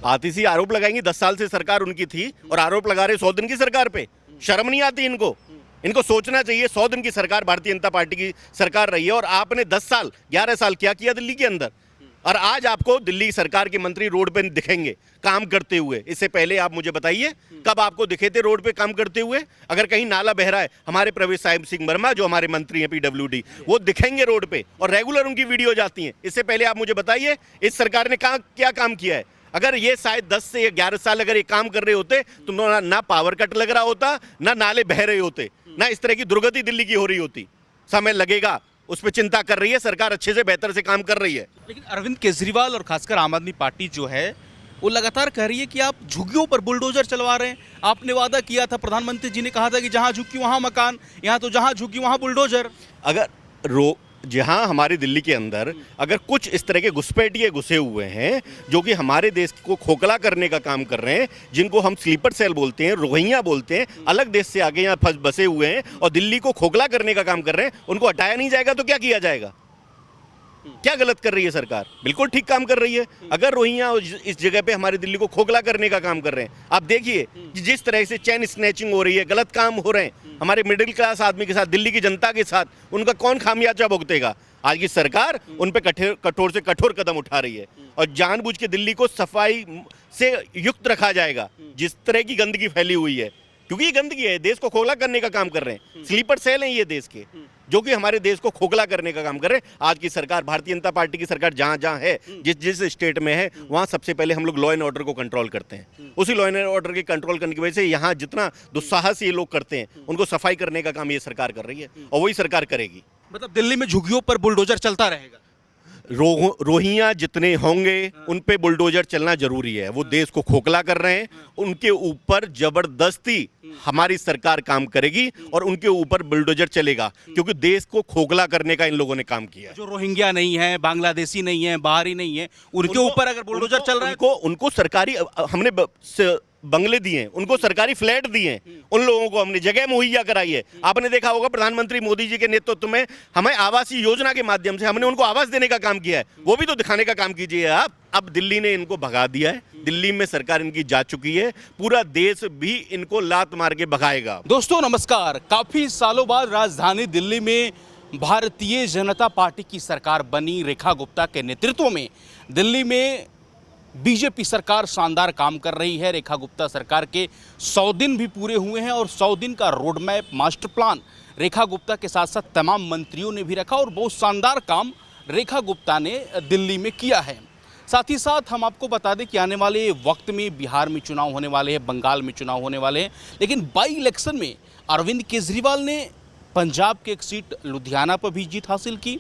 आती सी आरोप लगाएंगी, 10 साल से सरकार उनकी थी और आरोप लगा रहे 100 दिन की सरकार पे। शर्म नहीं आती इनको? इनको सोचना चाहिए। 100 दिन की सरकार भारतीय जनता पार्टी की सरकार रही है और आपने 10 साल 11 साल क्या किया दिल्ली के अंदर, और आज आपको दिल्ली सरकार के मंत्री रोड पे दिखेंगे काम करते हुए। इससे पहले आप मुझे बताइए कब आपको दिखे थे रोड पे काम करते हुए? अगर कहीं नाला बह रहा है, हमारे प्रवेश साहिब सिंह वर्मा जो हमारे मंत्री हैं PWD, वो दिखेंगे रोड पे और रेगुलर उनकी वीडियो जाती हैं। इससे पहले आप मुझे बताइए इस सरकार ने क्या काम किया है? अगर ये शायद 10 से 11 साल अगर ये काम कर रहे होते तो ना पावर कट लग रहा होता, ना नाले बह रहे होते, ना इस तरह की दुर्गति दिल्ली की हो रही होती। समय लगेगा, उस पर चिंता कर रही है सरकार, अच्छे से बेहतर से काम कर रही है। लेकिन अरविंद केजरीवाल और खासकर आम आदमी पार्टी जो है वो लगातार कह रही है कि आप झुग्गियों पर बुलडोजर चलवा रहे हैं। आपने वादा किया था, प्रधानमंत्री जी ने कहा था कि जहां झुग्गी वहां मकान, यहाँ तो जहां झुग्गी वहां बुलडोजर। अगर जहां हमारी दिल्ली के अंदर अगर कुछ इस तरह के घुसपैठिए घुसे हुए हैं जो कि हमारे देश को खोखला करने का काम कर रहे हैं, जिनको हम स्लीपर सेल बोलते हैं, रोहिंग्या बोलते हैं, अलग देश से आगे यहाँ बसे हुए हैं और दिल्ली को खोखला करने का काम कर रहे हैं, उनको हटाया नहीं जाएगा तो क्या किया जाएगा? क्या गलत कर रही है सरकार? बिल्कुल ठीक काम कर रही है। अगर रोहिंग्या इस जगह पे हमारी दिल्ली को खोखला करने का काम कर रहे हैं, आप देखिए कि जिस तरह से चैन स्नैचिंग हो रही है, गलत काम हो रहे हैं हमारे मिडिल क्लास आदमी के साथ, दिल्ली की जनता के साथ, उनका कौन खामियाजा भुगतेगा? आज की सरकार उन पे कठोर से कठोर कदम उठा रही है और जानबूझ के दिल्ली को सफाई से युक्त रखा जाएगा। जिस तरह की गंदगी फैली हुई है, क्योंकि ये गंदगी है, देश को खोखला करने का काम कर रहे हैं। स्लीपर सेल हैं ये देश के, जो कि हमारे देश को खोखला करने का काम कर रहे हैं। आज की सरकार, भारतीय जनता पार्टी की सरकार जहां जहां है, जिस स्टेट में है, वहां सबसे पहले हम लोग लॉ एंड ऑर्डर को कंट्रोल करते हैं। उसी लॉ एंड ऑर्डर के कंट्रोल करने की वजह से यहाँ जितना दुस्साहस ये लोग करते हैं, उनको सफाई करने का काम ये सरकार कर रही है और वही सरकार करेगी। मतलब दिल्ली में झुग्गियों पर बुलडोजर चलता रहेगा? रोहिंग्या जितने होंगे उन पे बुलडोजर चलना जरूरी है। वो देश को खोखला कर रहे हैं, उनके ऊपर जबरदस्ती हमारी सरकार काम करेगी और उनके ऊपर बुलडोजर चलेगा, क्योंकि देश को खोखला करने का इन लोगों ने काम किया है। जो रोहिंग्या नहीं है, बांग्लादेशी नहीं है, बाहरी नहीं है, उनके ऊपर अगर बुलडोजर चल रहा है, उनको सरकारी हमने बंगले दिए हैं, उनको सरकारी फ्लैट दिए हैं, उन लोगों को हमने जगह मुहैया कराई है। आपने देखा होगा प्रधानमंत्री मोदी जी के नेतृत्व में हमें आवासीय योजना के माध्यम से हमने उनको आवास देने का काम किया है। वो भी तो दिखाने का काम कीजिए आप। अब दिल्ली ने इनको भगा दिया है, दिल्ली में सरकार इनकी जा चुकी है, पूरा देश भी इनको लात मार के भगाएगा। दोस्तों नमस्कार। काफी सालों बाद राजधानी दिल्ली में भारतीय जनता पार्टी की सरकार बनी। रेखा गुप्ता के नेतृत्व में दिल्ली में बीजेपी सरकार शानदार काम कर रही है। रेखा गुप्ता सरकार के 100 दिन भी पूरे हुए हैं और 100 दिन का road map, master plan Rekha Gupta के साथ साथ तमाम मंत्रियों ने भी रखा और बहुत शानदार काम रेखा गुप्ता ने दिल्ली में किया है। साथ ही साथ हम आपको बता दें कि आने वाले वक्त में बिहार में चुनाव होने वाले हैं, बंगाल में चुनाव होने वाले हैं, लेकिन बाई इलेक्शन में अरविंद केजरीवाल ने पंजाब के एक सीट लुधियाना पर भी जीत हासिल की,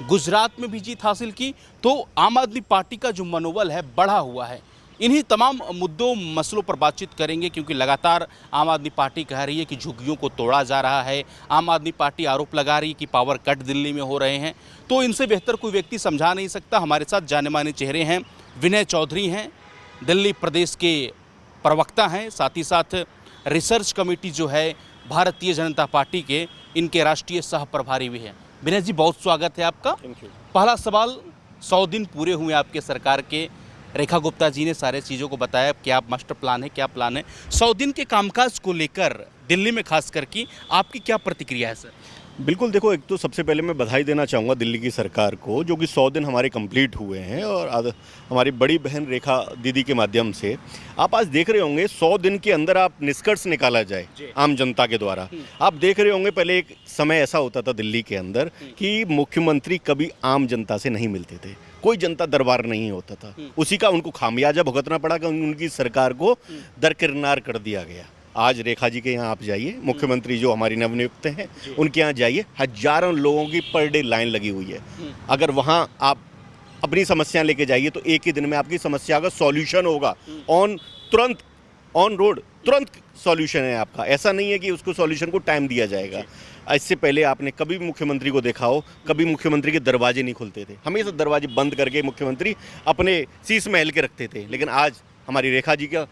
गुजरात में भी जीत हासिल की। तो आम आदमी पार्टी का जो मनोबल है बढ़ा हुआ है। इन्हीं तमाम मुद्दों मसलों पर बातचीत करेंगे, क्योंकि लगातार आम आदमी पार्टी कह रही है कि झुग्गियों को तोड़ा जा रहा है। आम आदमी पार्टी आरोप लगा रही है कि पावर कट दिल्ली में हो रहे हैं। तो इनसे बेहतर कोई व्यक्ति समझा नहीं सकता। हमारे साथ जाने माने चेहरे हैं। विनय चौधरी हैं, दिल्ली प्रदेश के प्रवक्ता हैं, साथ ही साथ रिसर्च कमेटी जो है भारतीय जनता पार्टी के, इनके राष्ट्रीय सह प्रभारी भी हैं। विनय जी, बहुत स्वागत है आपका। पहला सवाल, 100 दिन पूरे हुए आपके सरकार के। रेखा गुप्ता जी ने सारे चीज़ों को बताया, क्या मास्टर प्लान है, क्या प्लान है। 100 दिन के कामकाज को लेकर दिल्ली में खास करके आपकी क्या प्रतिक्रिया है सर? बिल्कुल, देखो, एक तो सबसे पहले मैं बधाई देना चाहूँगा दिल्ली की सरकार को, जो कि 100 दिन हमारे कंप्लीट हुए हैं और हमारी बड़ी बहन रेखा दीदी के माध्यम से आप आज देख रहे होंगे 100 दिन के अंदर आप निष्कर्ष निकाला जाए आम जनता के द्वारा। आप देख रहे होंगे पहले एक समय ऐसा होता था दिल्ली के अंदर कि मुख्यमंत्री कभी आम जनता से नहीं मिलते थे, कोई जनता दरबार नहीं होता था, उसी का उनको खामियाजा भुगतना पड़ा कि उनकी सरकार को दरकिनार कर दिया गया। आज रेखा जी के यहाँ आप जाइए, मुख्यमंत्री जो हमारी नवनियुक्त हैं उनके यहाँ जाइए, हजारों लोगों की पर डे लाइन लगी हुई है। अगर वहाँ आप अपनी समस्या लेके जाइए तो एक ही दिन में आपकी समस्या का सॉल्यूशन होगा, तुरंत ऑन रोड तुरंत सॉल्यूशन है आपका। ऐसा नहीं है कि उसको सॉल्यूशन को टाइम दिया जाएगा। इससे पहले आपने कभी भी मुख्यमंत्री को देखा हो, कभी मुख्यमंत्री के दरवाजे नहीं खुलते थे, हमेशा दरवाजे बंद करके मुख्यमंत्री अपने शीश में हेल के रखते थे। लेकिन आज हमारी रेखा जी का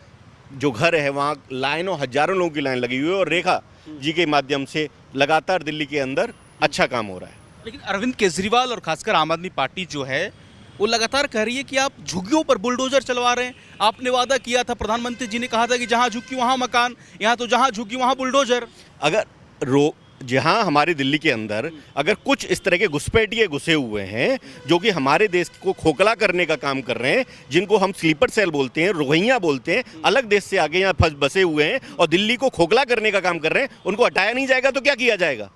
जो घर है वहाँ लाइनों, हजारों लोगों की लाइन लगी हुई है और रेखा जी के माध्यम से लगातार दिल्ली के अंदर अच्छा काम हो रहा है। लेकिन अरविंद केजरीवाल और खासकर आम आदमी पार्टी जो है वो लगातार कह रही है कि आप झुग्गियों पर बुलडोजर चलवा रहे हैं। आपने वादा किया था, प्रधानमंत्री जी ने कहा था कि जहां झुग्गी वहां मकान, यहाँ तो जहां झुग्गी वहां बुलडोजर। अगर जहां हमारी दिल्ली के अंदर अगर कुछ इस तरह के घुसपैठिए घुसे हुए हैं जो कि हमारे देश को खोखला करने का काम कर रहे हैं, जिनको हम स्लीपर सेल बोलते हैं, रोहिंग्या बोलते हैं, अलग देश से आगे यहाँ बसे हुए हैं और दिल्ली को खोखला करने का काम कर रहे हैं, उनको हटाया नहीं जाएगा तो क्या किया जाएगा?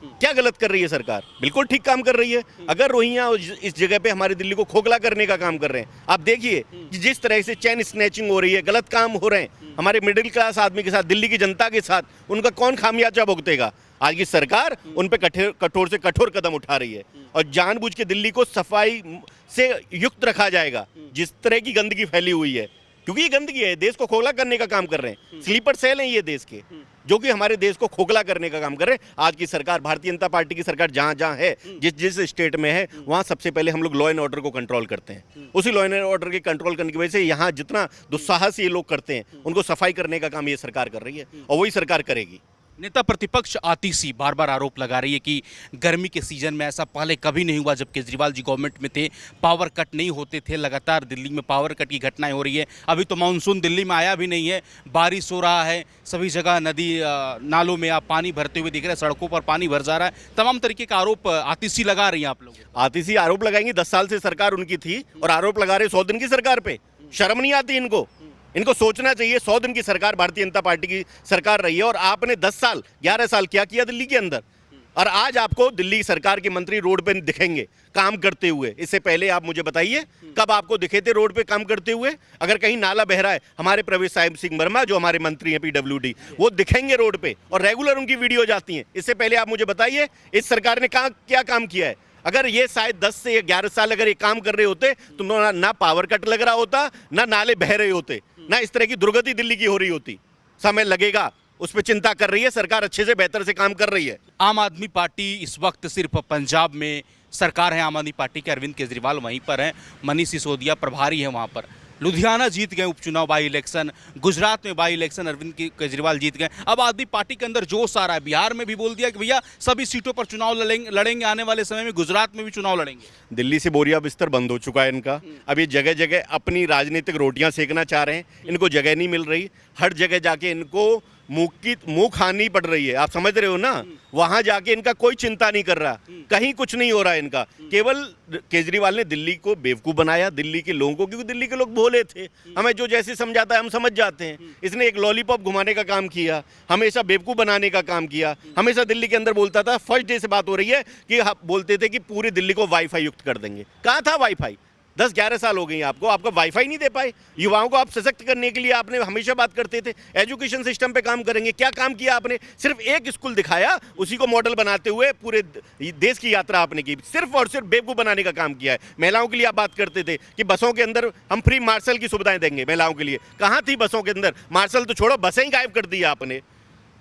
क्या गलत कर रही है सरकार? बिल्कुल ठीक काम कर रही है। अगर रोहिंग्या इस जगह पे हमारी दिल्ली को खोखला करने का काम कर रहे हैं, आप देखिए कि जिस तरह से चैन स्नैचिंग हो रही है, गलत काम हो रहे हैं हमारे मिडिल क्लास आदमी के साथ, दिल्ली की जनता के साथ, उनका कौन खामियाजा भुगतेगा? आज की सरकार उन पे कठोर से कठोर कदम उठा रही है और जानबूझ के दिल्ली को सफाई से युक्त रखा जाएगा। जिस तरह की गंदगी फैली हुई है, क्योंकि ये गंदगी है, देश को खोखला करने का काम कर रहे हैं, स्लीपर सेल हैं ये देश के, जो कि हमारे देश को खोखला करने का काम कर रहे हैं। आज की सरकार, भारतीय जनता पार्टी की सरकार जहां जहां है, जिस जिस स्टेट में है, वहां सबसे पहले हम लोग लॉ एंड ऑर्डर को कंट्रोल करते हैं। उसी लॉ एंड ऑर्डर के कंट्रोल करने की वजह से यहाँ जितना दुस्साहस ये लोग करते हैं, उनको सफाई करने का काम ये सरकार कर रही है और वही सरकार करेगी। नेता प्रतिपक्ष आतिशी बार बार आरोप लगा रही है कि गर्मी के सीजन में ऐसा पहले कभी नहीं हुआ जब केजरीवाल जी गवर्नमेंट में थे, पावर कट नहीं होते थे। लगातार दिल्ली में पावर कट की घटनाएं हो रही है। अभी तो मानसून दिल्ली में आया भी नहीं है, बारिश हो रहा है, सभी जगह नदी नालों में आप पानी भरते हुए दिख रहे हैं, सड़कों पर पानी भर जा रहा है। तमाम तरीके का आरोप आतिशी लगा रही है आप लोग। आतिशी आरोप लगाएंगी, 10 साल से सरकार उनकी थी और आरोप लगा रहे 100 दिन की सरकार पे। शर्म नहीं आती इनको? इनको सोचना चाहिए। 100 दिन की सरकार भारतीय जनता पार्टी की सरकार रही है और आपने 10 साल 11 साल क्या किया दिल्ली के अंदर? और आज आपको दिल्ली सरकार के मंत्री रोड पे दिखेंगे काम करते हुए। इससे पहले आप मुझे बताइए कब आपको दिखे थे रोड पे काम करते हुए? अगर कहीं नाला बह रहा है, हमारे प्रवेश साहिब सिंह वर्मा जो हमारे मंत्री हैं PWD, वो दिखेंगे रोड पे और रेगुलर उनकी वीडियो जाती हैं। इससे पहले आप मुझे बताइए इस सरकार ने क्या काम किया है? अगर ये शायद 10 से 11 साल अगर ये काम कर रहे होते तो ना पावर कट लग रहा होता, ना नाले बह रहे होते, ना इस तरह की दुर्गति दिल्ली की हो रही होती। समय लगेगा, उस पर चिंता कर रही है सरकार, अच्छे से बेहतर से काम कर रही है। आम आदमी पार्टी इस वक्त सिर्फ पंजाब में सरकार है, आम आदमी पार्टी के अरविंद केजरीवाल वहीं पर हैं, मनीष सिसोदिया प्रभारी हैं वहाँ पर। लुधियाना जीत गए उपचुनाव बाई इलेक्शन, गुजरात में बाई इलेक्शन अरविंद केजरीवाल जीत गए। अब आदमी पार्टी के अंदर जोश आ रहा है। बिहार में भी बोल दिया कि भैया सभी सीटों पर चुनाव लड़ेंगे आने वाले समय में, गुजरात में भी चुनाव लड़ेंगे। दिल्ली से बोरिया बिस्तर बंद हो चुका है इनका। अब ये जगह जगह अपनी राजनीतिक रोटियां सेकना चाह रहे हैं, इनको जगह नहीं मिल रही। हर जगह जाके इनको मुंह खानी पड़ रही है, आप समझ रहे हो ना? वहां जाके इनका कोई चिंता नहीं कर रहा, कहीं कुछ नहीं हो रहा है इनका। केवल केजरीवाल ने दिल्ली को बेवकूफ बनाया, दिल्ली के लोगों को, क्योंकि दिल्ली के लोग भोले थे, हमें जो जैसे समझाता है हम समझ जाते हैं। इसने एक लॉलीपॉप घुमाने का काम किया, हमेशा बेवकूफ बनाने का काम किया। हमेशा दिल्ली के अंदर बोलता था, फर्स्ट डे से बात हो रही है कि बोलते थे कि पूरी दिल्ली को वाईफाई युक्त कर देंगे। कहाँ था वाईफाई? 10-11 साल हो गई आपको, आपका वाईफाई नहीं दे पाए। युवाओं को आप सशक्त करने के लिए आपने हमेशा बात करते थे एजुकेशन सिस्टम पे काम करेंगे। क्या काम किया आपने? सिर्फ एक स्कूल दिखाया, उसी को मॉडल बनाते हुए पूरे देश की यात्रा आपने की। सिर्फ और सिर्फ बेवकूफ बनाने का काम किया है। महिलाओं के लिए आप बात करते थे कि बसों के अंदर हम फ्री मार्शल की सुविधाएं देंगे महिलाओं के लिए। कहाँ थी बसों के अंदर मार्शल? तो छोड़ो, बसें ही गायब कर दी आपने।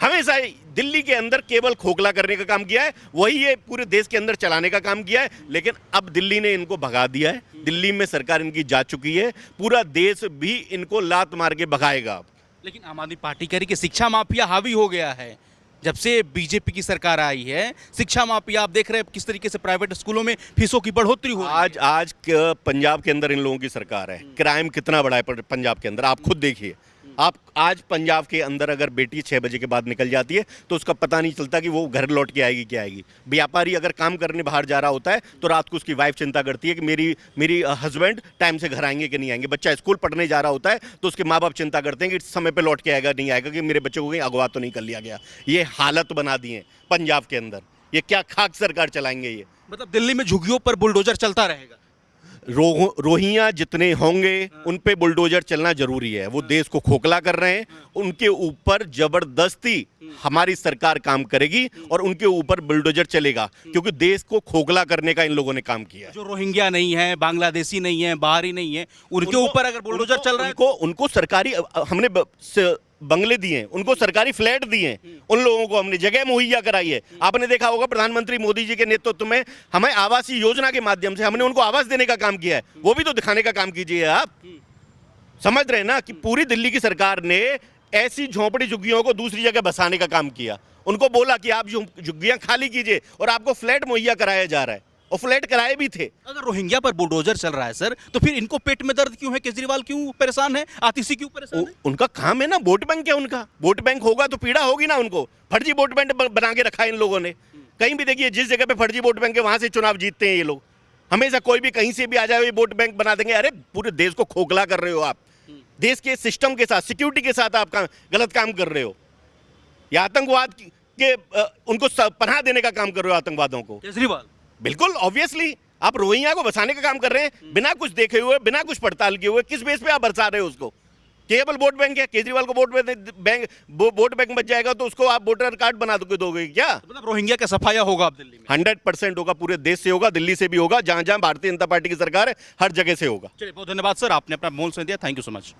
हमेशा दिल्ली के अंदर केवल खोखला करने का काम किया है, वही ये पूरे देश के अंदर चलाने का काम किया है। लेकिन अब दिल्ली ने इनको भगा दिया है, दिल्ली में सरकार इनकी जा चुकी है, पूरा देश भी इनको लात मार के भगाएगा। लेकिन आम आदमी पार्टी कह रही कि शिक्षा माफिया हावी हो गया है। जब से बीजेपी की सरकार आई है, शिक्षा माफिया आप देख रहे हैं किस तरीके से प्राइवेट स्कूलों में फीसों की बढ़ोतरी हो रही है। आज पंजाब के अंदर इन लोगों की सरकार है, क्राइम कितना बड़ा है पंजाब के अंदर, आप खुद देखिए। आप आज पंजाब के अंदर अगर बेटी 6 बजे के बाद निकल जाती है तो उसका पता नहीं चलता कि वो घर लौट के आएगी क्या आएगी। व्यापारी अगर काम करने बाहर जा रहा होता है तो रात को उसकी वाइफ चिंता करती है कि मेरी हस्बैंड टाइम से घर आएंगे कि नहीं आएंगे। बच्चा स्कूल पढ़ने जा रहा होता है तो उसके माँ बाप चिंता करते हैं कि समय पे लौट के आएगा नहीं आएगा, कि मेरे बच्चों को कहीं अगवा तो नहीं कर लिया गया। ये हालत बना दी है पंजाब के अंदर। ये क्या खाक सरकार चलाएंगे ये? मतलब दिल्ली में झुग्गियों पर बुलडोजर चलता रहेगा। रोहिंग्या जितने होंगे उन पे बुलडोजर चलना जरूरी है। वो देश को खोखला कर रहे हैं, उनके ऊपर जबरदस्ती हमारी सरकार काम करेगी और उनके ऊपर बुलडोजर चलेगा, क्योंकि देश को खोखला करने का इन लोगों ने काम किया है। जो रोहिंग्या नहीं है, बांग्लादेशी नहीं है, बाहरी नहीं है, उनके ऊपर अगर बुलडोजर चल रहा है, उनको सरकारी हमने बंगले दिए हैं, उनको सरकारी फ्लैट दिए हैं, उन लोगों को हमने जगह मुहैया कराई है। आपने देखा होगा प्रधानमंत्री मोदी जी के नेतृत्व में हमें आवासीय योजना के माध्यम से हमने उनको आवास देने का काम किया है। वो भी तो दिखाने का काम कीजिए। आप समझ रहे हैं ना कि पूरी दिल्ली की सरकार ने ऐसी झोंपड़ी झुग्गियों को दूसरी जगह बसाने का काम किया। उनको बोला कि आप झुग्गियां खाली कीजिए और आपको फ्लैट मुहैया कराया जा रहा है। और फ्लैट कराए भी थे। अगर रोहिंग्या पर बुलडोजर चल रहा है सर, तो फिर इनको पेट में दर्द क्यों है? केजरीवाल क्यों परेशान है? आतिशी क्यों परेशान है? उनका काम है ना, वोट बैंक है उनका। वोट बैंक होगा तो पीड़ा होगी ना उनको। फर्जी वोट बैंक बना के रखा है इन लोगों ने। कहीं भी देखिए, जिस जगह पे फर्जी वोट बैंक है वहां से चुनाव जीतते हैं ये लोग। हमेशा कोई भी कहीं से भी आ जाए, ये वोट बैंक बना देंगे। अरे पूरे देश को खोखला कर रहे हो आप। देश के सिस्टम के साथ, सिक्योरिटी के साथ आप गलत काम कर रहे हो। या आतंकवाद के उनको पनाह देने का काम कर रहे हो, आतंकवादियों को। केजरीवाल बिल्कुल ऑब्वियसली आप रोहिंग्या को बसाने का काम कर रहे हैं, बिना कुछ देखे हुए, बिना कुछ पड़ताल किए हुए। किस बेस पे आप बरसा रहे हो उसको? केवल वोट बैंक है। केजरीवाल को वोट बैंक बच जाएगा तो उसको आप वोटर कार्ड बना दोगे क्या? मतलब रोहिंग्या का सफाया होगा अब दिल्ली में? 100% होगा। पूरे देश से होगा, दिल्ली से भी होगा, जहां जहां भारतीय जनता पार्टी की सरकार है, हर जगह से होगा। चलिए, बहुत धन्यवाद सर, आपने अपना मोल से दिया। Thank you so much.